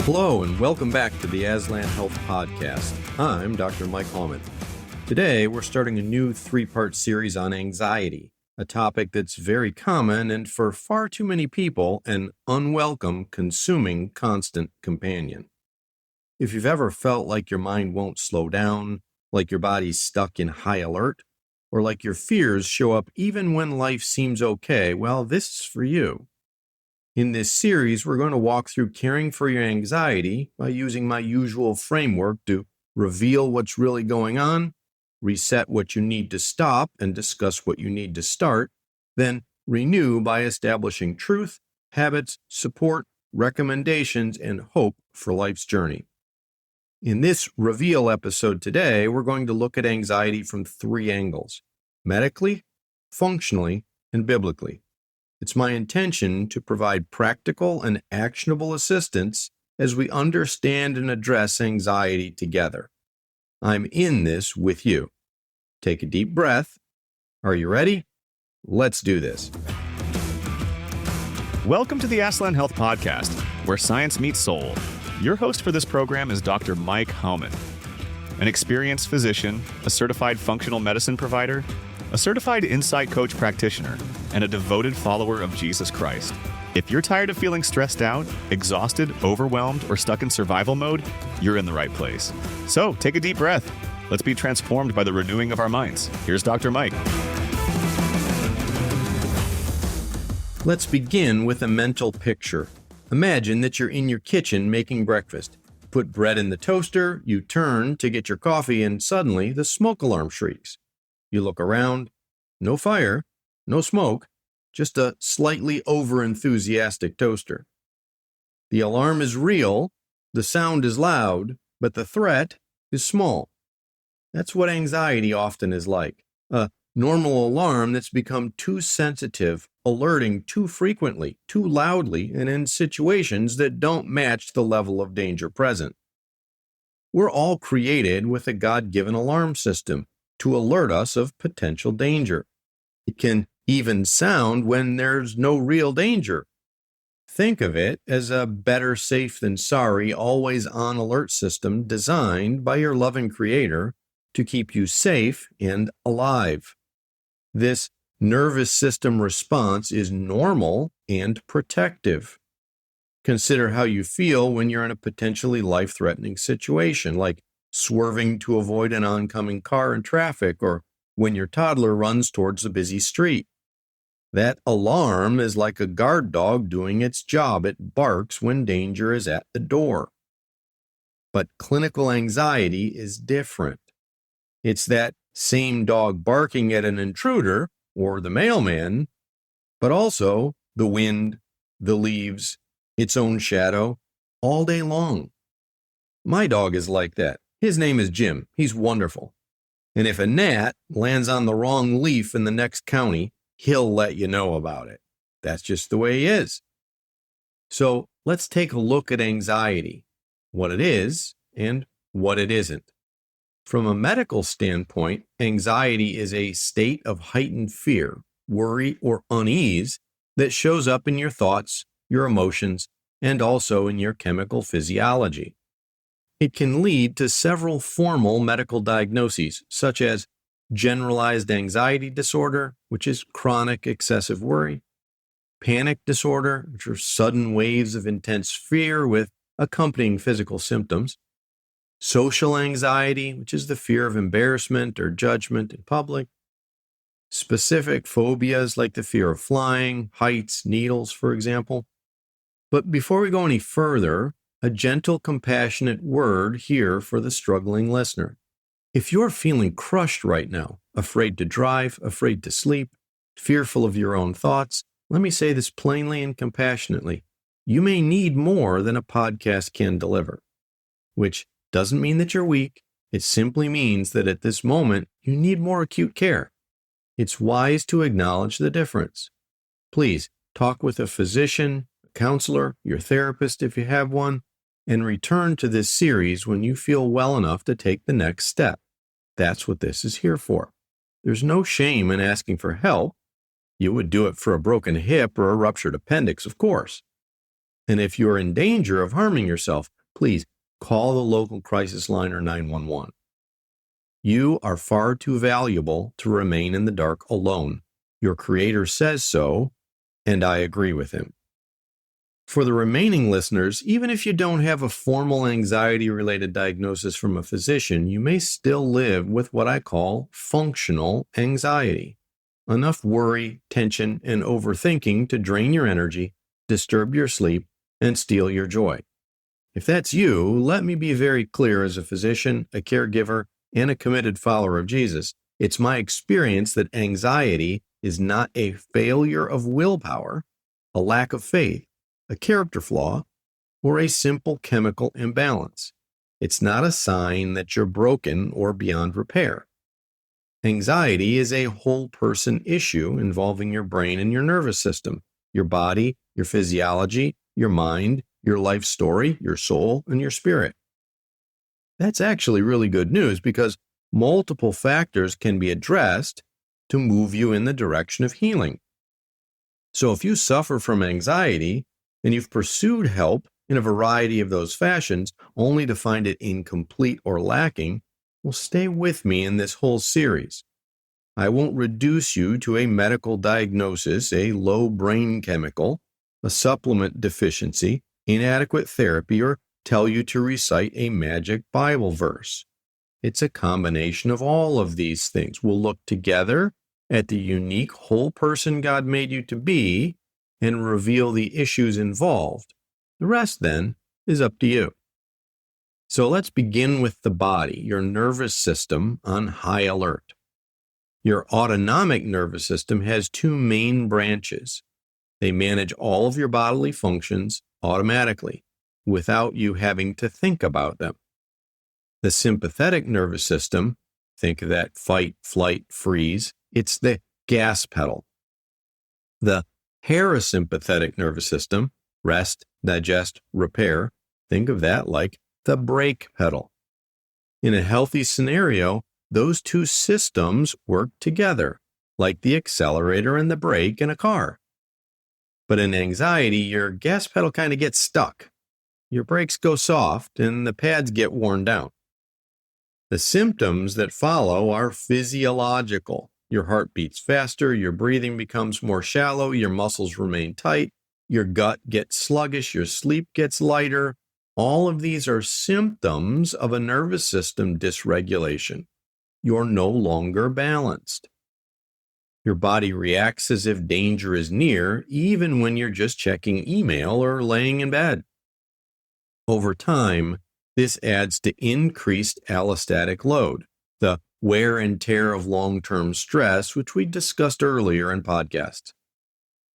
Hello and welcome back to the Aslan Health Podcast. I'm Dr. Mike Hauman. Today we're starting a new 3-part series on anxiety, a topic that's very common and for far too many people an unwelcome, consuming, constant companion. If you've ever felt like your mind won't slow down, like your body's stuck in high alert, or like your fears show up even when life seems okay, well, this is for you. In this series, we're going to walk through caring for your anxiety by using my usual framework to reveal what's really going on, reset what you need to stop and discuss what you need to start, then renew by establishing truth, habits, support, recommendations, and hope for life's journey. In this reveal episode today, we're going to look at anxiety from 3 angles: medically, functionally, and biblically. It's my intention to provide practical and actionable assistance as we understand and address anxiety together. I'm in this with you. Take a deep breath. Are you ready? Let's do this. Welcome to the Aslan Health Podcast, where science meets soul. Your host for this program is Dr. Mike Hauman, an experienced physician, a certified functional medicine provider, a certified insight coach practitioner, and a devoted follower of Jesus Christ. If you're tired of feeling stressed out, exhausted, overwhelmed, or stuck in survival mode, you're in the right place. So take a deep breath. Let's be transformed by the renewing of our minds. Here's Dr. Mike. Let's begin with a mental picture. Imagine that you're in your kitchen making breakfast. Put bread in the toaster, you turn to get your coffee, and suddenly the smoke alarm shrieks. You look around, no fire, no smoke, just a slightly over-enthusiastic toaster. The alarm is real, the sound is loud, but the threat is small. That's what anxiety often is like. A normal alarm that's become too sensitive, alerting too frequently, too loudly, and in situations that don't match the level of danger present. We're all created with a God-given alarm system to alert us of potential danger. It can even sound when there's no real danger. Think of it as a better safe than sorry, always on alert system designed by your loving Creator to keep you safe and alive. This nervous system response is normal and protective. Consider how you feel when you're in a potentially life-threatening situation, like swerving to avoid an oncoming car in traffic, or when your toddler runs towards a busy street. That alarm is like a guard dog doing its job. It barks when danger is at the door. But clinical anxiety is different. It's that same dog barking at an intruder, or the mailman, but also the wind, the leaves, its own shadow, all day long. My dog is like that. His name is Jim. He's wonderful. And if a gnat lands on the wrong leaf in the next county, he'll let you know about it. That's just the way he is. So let's take a look at anxiety, what it is and what it isn't. From a medical standpoint, anxiety is a state of heightened fear, worry, or unease that shows up in your thoughts, your emotions, and also in your chemical physiology. It can lead to several formal medical diagnoses, such as generalized anxiety disorder, which is chronic excessive worry, panic disorder, which are sudden waves of intense fear with accompanying physical symptoms, social anxiety, which is the fear of embarrassment or judgment in public, specific phobias like the fear of flying, heights, needles, for example. But before we go any further, a gentle, compassionate word here for the struggling listener. If you're feeling crushed right now, afraid to drive, afraid to sleep, fearful of your own thoughts, let me say this plainly and compassionately. You may need more than a podcast can deliver, which doesn't mean that you're weak. It simply means that at this moment, you need more acute care. It's wise to acknowledge the difference. Please talk with a physician, a counselor, your therapist if you have one, and return to this series when you feel well enough to take the next step. That's what this is here for. There's no shame in asking for help. You would do it for a broken hip or a ruptured appendix, of course. And if you're in danger of harming yourself, please call the local crisis line or 911. You are far too valuable to remain in the dark alone. Your Creator says so, and I agree with him. For the remaining listeners, even if you don't have a formal anxiety-related diagnosis from a physician, you may still live with what I call functional anxiety. Enough worry, tension, and overthinking to drain your energy, disturb your sleep, and steal your joy. If that's you, let me be very clear as a physician, a caregiver, and a committed follower of Jesus. It's my experience that anxiety is not a failure of willpower, a lack of faith, a character flaw, or a simple chemical imbalance. It's not a sign that you're broken or beyond repair. Anxiety is a whole person issue involving your brain and your nervous system, your body, your physiology, your mind, your life story, your soul, and your spirit. That's actually really good news because multiple factors can be addressed to move you in the direction of healing. So if you suffer from anxiety and you've pursued help in a variety of those fashions only to find it incomplete or lacking, well, stay with me in this whole series. I won't reduce you to a medical diagnosis, a low brain chemical, a supplement deficiency, inadequate therapy, or tell you to recite a magic Bible verse. It's a combination of all of these things. We'll look together at the unique whole person God made you to be and reveal the issues involved. The rest, then, is up to you. So let's begin with the body, your nervous system on high alert. Your autonomic nervous system has two main branches. They manage all of your bodily functions automatically, without you having to think about them. The sympathetic nervous system, think of that fight, flight, freeze, it's the gas pedal. The parasympathetic nervous system, rest, digest, repair, think of that like the brake pedal. In a healthy scenario, those two systems work together, like the accelerator and the brake in a car. But in anxiety, your gas pedal kind of gets stuck. Your brakes go soft and the pads get worn down. The symptoms that follow are physiological. Your heart beats faster, your breathing becomes more shallow, your muscles remain tight, your gut gets sluggish, your sleep gets lighter. All of these are symptoms of a nervous system dysregulation. You're no longer balanced. Your body reacts as if danger is near, even when you're just checking email or laying in bed. Over time, this adds to increased allostatic load, the wear and tear of long-term stress, which we discussed earlier in podcasts.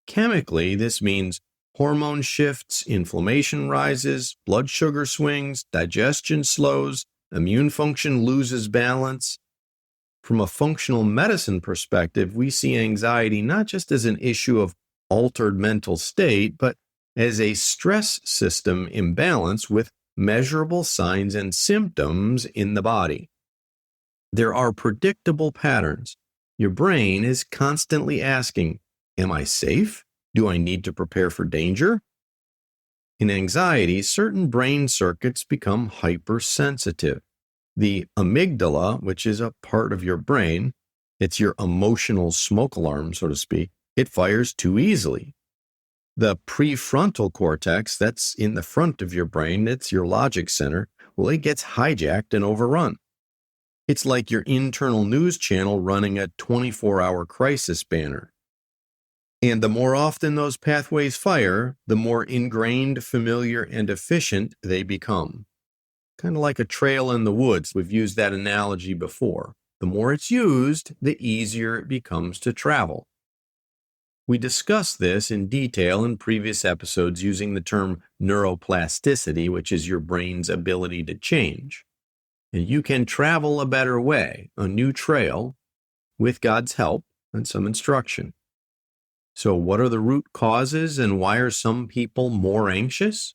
Chemically, this means hormone shifts, inflammation rises, blood sugar swings, digestion slows, immune function loses balance. From a functional medicine perspective, we see anxiety not just as an issue of altered mental state, but as a stress system imbalance with measurable signs and symptoms in the body. There are predictable patterns. Your brain is constantly asking, am I safe? Do I need to prepare for danger? In anxiety, certain brain circuits become hypersensitive. The amygdala, which is a part of your brain, it's your emotional smoke alarm, so to speak, it fires too easily. The prefrontal cortex, that's in the front of your brain, it's your logic center, well, it gets hijacked and overrun. It's like your internal news channel running a 24-hour crisis banner. And the more often those pathways fire, the more ingrained, familiar, and efficient they become. Kind of like a trail in the woods. We've used that analogy before. The more it's used, the easier it becomes to travel. We discussed this in detail in previous episodes using the term neuroplasticity, which is your brain's ability to change. And you can travel a better way, a new trail, with God's help and some instruction. So what are the root causes and why are some people more anxious?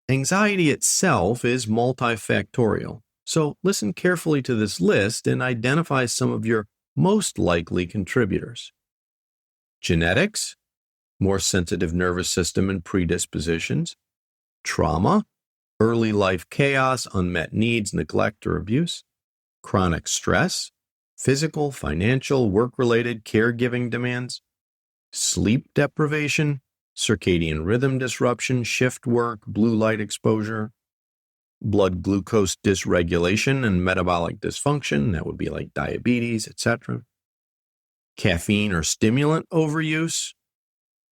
Anxiety itself is multifactorial. So listen carefully to this list and identify some of your most likely contributors. Genetics, more sensitive nervous system and predispositions, trauma, early life chaos, unmet needs, neglect or abuse, chronic stress, physical, financial, work-related, caregiving demands, sleep deprivation, circadian rhythm disruption, shift work, blue light exposure, blood glucose dysregulation and metabolic dysfunction, that would be like diabetes, etc., caffeine or stimulant overuse,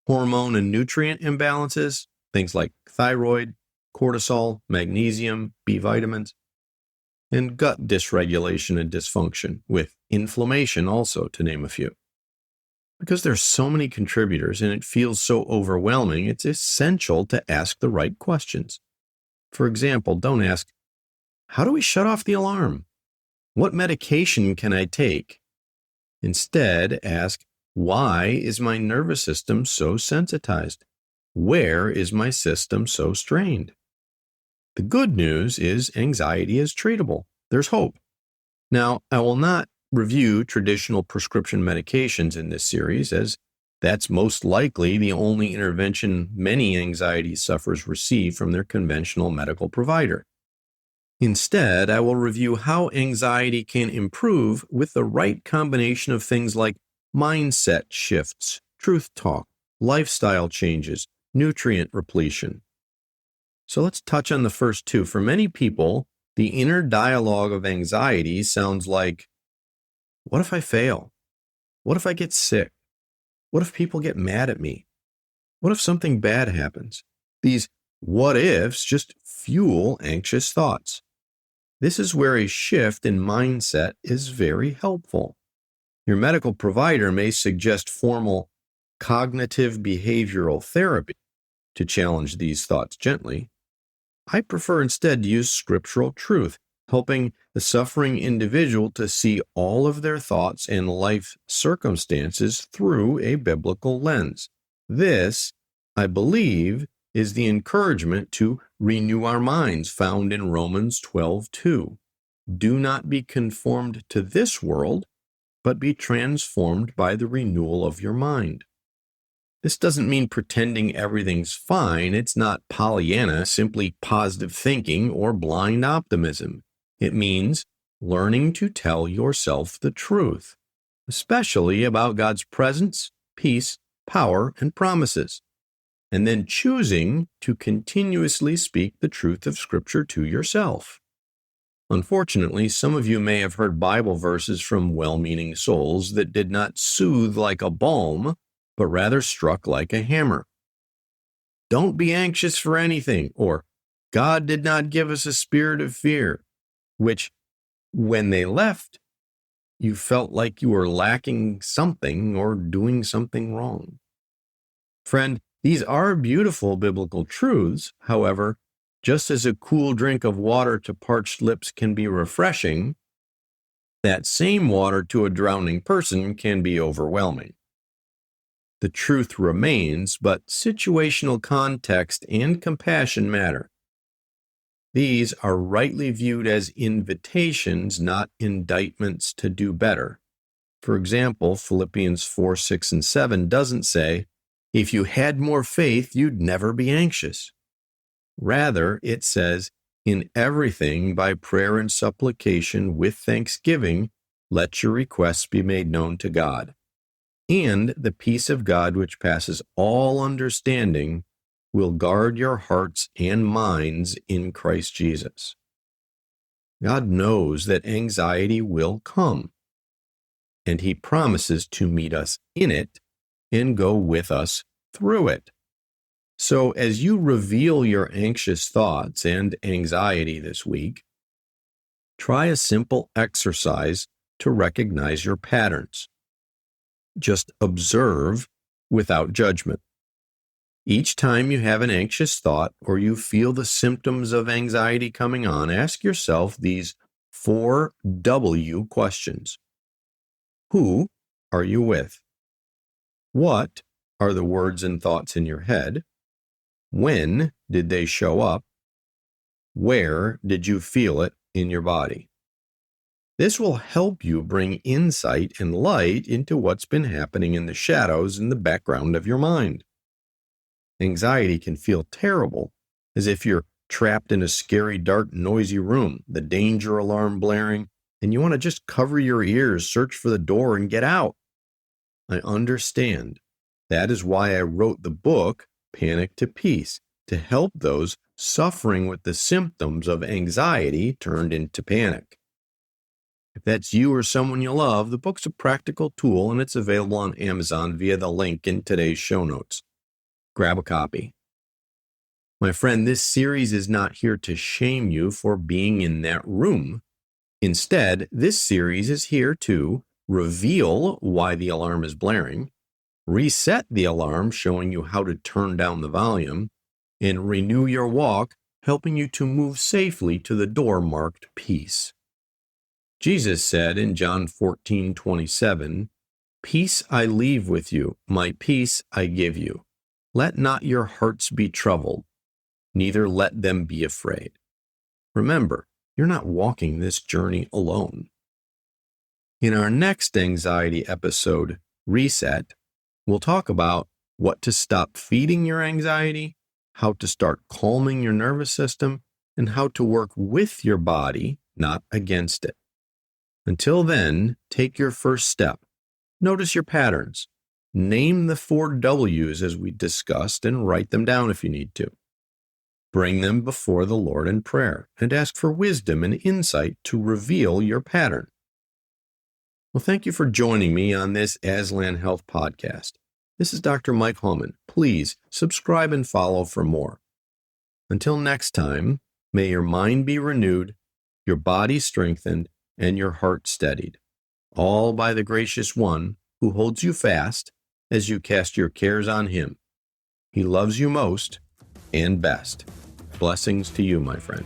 hormone and nutrient imbalances, things like thyroid, cortisol, magnesium, B vitamins, and gut dysregulation and dysfunction, with inflammation also, to name a few. Because there's so many contributors and it feels so overwhelming, it's essential to ask the right questions. For example, don't ask, how do we shut off the alarm? What medication can I take? Instead, ask, why is my nervous system so sensitized? Where is my system so strained? The good news is anxiety is treatable. There's hope. Now, I will not review traditional prescription medications in this series, as that's most likely the only intervention many anxiety sufferers receive from their conventional medical provider. Instead, I will review how anxiety can improve with the right combination of things like mindset shifts, truth talk, lifestyle changes, nutrient repletion. So let's touch on the first two. For many people, the inner dialogue of anxiety sounds like, what if I fail? What if I get sick? What if people get mad at me? What if something bad happens? These what ifs just fuel anxious thoughts. This is where a shift in mindset is very helpful. Your medical provider may suggest formal cognitive behavioral therapy to challenge these thoughts gently. I prefer instead to use scriptural truth, helping the suffering individual to see all of their thoughts and life circumstances through a biblical lens. This, I believe, is the encouragement to renew our minds found in Romans 12:2. Do not be conformed to this world, but be transformed by the renewal of your mind. This doesn't mean pretending everything's fine. It's not Pollyanna, simply positive thinking or blind optimism. It means learning to tell yourself the truth, especially about God's presence, peace, power, and promises, and then choosing to continuously speak the truth of Scripture to yourself. Unfortunately, some of you may have heard Bible verses from well-meaning souls that did not soothe like a balm, but rather struck like a hammer. Don't be anxious for anything, or God did not give us a spirit of fear, which, when they left, you felt like you were lacking something or doing something wrong. Friend, these are beautiful biblical truths. However, just as a cool drink of water to parched lips can be refreshing, that same water to a drowning person can be overwhelming. The truth remains, but situational context and compassion matter. These are rightly viewed as invitations, not indictments to do better. For example, Philippians 4, 6, and 7 doesn't say, if you had more faith, you'd never be anxious. Rather, it says, in everything by prayer and supplication with thanksgiving, let your requests be made known to God. And the peace of God, which passes all understanding, will guard your hearts and minds in Christ Jesus. God knows that anxiety will come, and He promises to meet us in it and go with us through it. So as you reveal your anxious thoughts and anxiety this week, try a simple exercise to recognize your patterns. Just observe without judgment. Each time you have an anxious thought or you feel the symptoms of anxiety coming on, ask yourself these 4 W questions. Who are you with? What are the words and thoughts in your head? When did they show up? Where did you feel it in your body? This will help you bring insight and light into what's been happening in the shadows in the background of your mind. Anxiety can feel terrible, as if you're trapped in a scary, dark, noisy room, the danger alarm blaring, and you want to just cover your ears, search for the door, and get out. I understand. That is why I wrote the book, Panic to Peace, to help those suffering with the symptoms of anxiety turned into panic. If that's you or someone you love, the book's a practical tool and it's available on Amazon via the link in today's show notes. Grab a copy. My friend, this series is not here to shame you for being in that room. Instead, this series is here to reveal why the alarm is blaring, reset the alarm showing you how to turn down the volume, and renew your walk, helping you to move safely to the door marked peace. Jesus said in John 14:27, "Peace I leave with you, my peace I give you. Let not your hearts be troubled, neither let them be afraid." Remember, you're not walking this journey alone. In our next anxiety episode, Reset, we'll talk about what to stop feeding your anxiety, how to start calming your nervous system, and how to work with your body, not against it. Until then, take your first step. Notice your patterns. Name the 4 W's as we discussed and write them down if you need to. Bring them before the Lord in prayer and ask for wisdom and insight to reveal your pattern. Well, thank you for joining me on this Aslan Health podcast. This is Dr. Mike Hauman. Please subscribe and follow for more. Until next time, may your mind be renewed, your body strengthened, and your heart steadied, all by the gracious one who holds you fast as you cast your cares on him. He loves you most and best. Blessings to you, my friend.